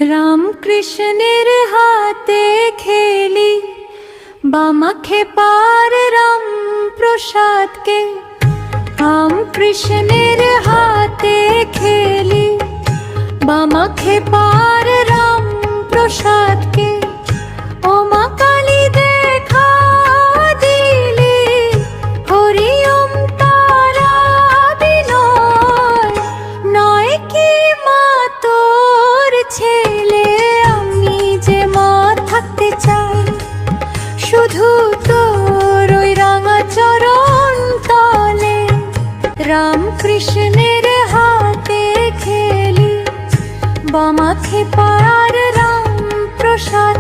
রাম কৃষ্ণের হাতে খেলি, বামাখে পার রাম প্রসাদকে। রাম কৃষ্ণের হাতে খেলি, বামাখে পার রাম প্রসাদকে। ও মা কালী দেখা দিলি, হরি ওম তারা বিনয়। নয় কি মা তোর ছেলে, আমি যে মা থাকতে চাই শুধু তোর ওই রাঙা চরণ তলে। রাম কৃষ্ণের হাতে খেলি, বামাখে পার রাম প্রসাদ।